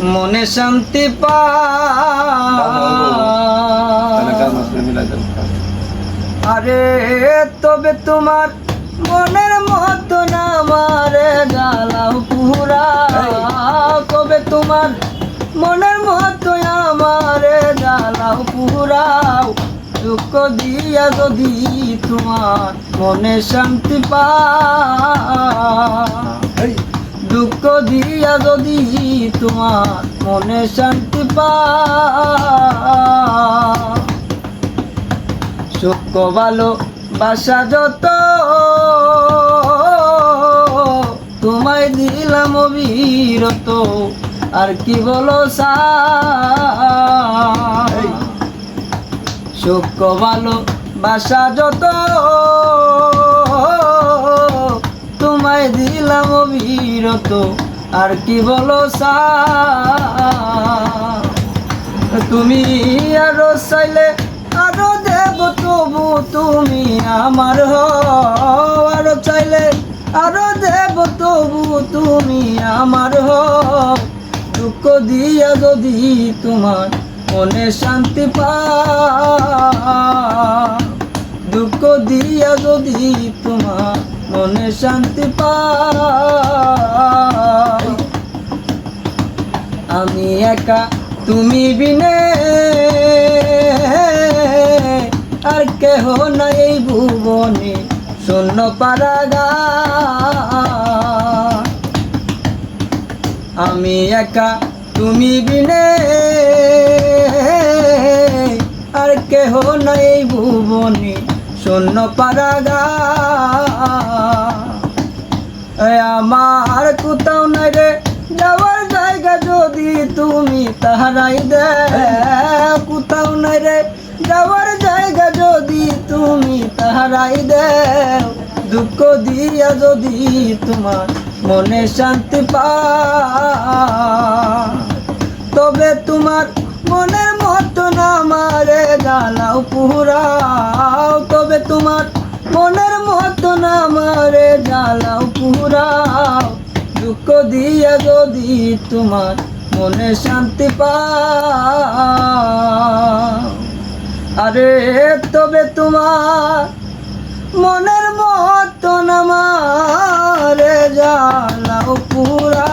মনে শান্তি আরে তবে তোমার মনের মতো না মারে জ্বালাও পুরা তবে তোমার মনের মতো আমারে জ্বালাও পুরাও দুঃখ দিয়া যদি তোমার মনে শান্তি পায় দুঃখ দিয়া যদি তোমার মনে শান্তি পায় সুখ ভালো বাসা যত তোমায় দিলাম অবিরত আর কি বলো সাই সুখ ভালো বাসা যত তোমায় দিলাম অবিরত আর কি বলো সাই তুমি আরো চাইলে আরো দেব তবু তুমি আমার হও আরো চাইলে আরো দেব তবু তুমি আমার হও দুঃখ দিয়া যদি তোমার মনে শান্তি পায় দুঃখ দিয়া যদি তোমার মনে শান্তি পায় আমি একা তুমি বিনে আর কেহ নাই এই ভুবনে শূন্য পারাগার আমি একা তুমি বিনে আর কেহ নাই এই ভুবনে শূন্য পারাগার আমার কোথাও নাই রে যাওয়ার জায়গা যদি তুমি তাহারাই দে কোথাও নাই রে যাওয়ার জায়গা যদি তুমি তাহারাই দেও দুঃখ দিয়া যদি তোমার মনে শান্তি পায় তবে তোমার মনের মতো না মারে জ্বালাও পুরাও তবে তোমার মনের মতো না মারে জ্বালাও পুরাও দুঃখ দিয়া যদি তোমার মনে শান্তি পায় আরে তবে তোমার মনের মতো না মারে জ্বালাও পুরা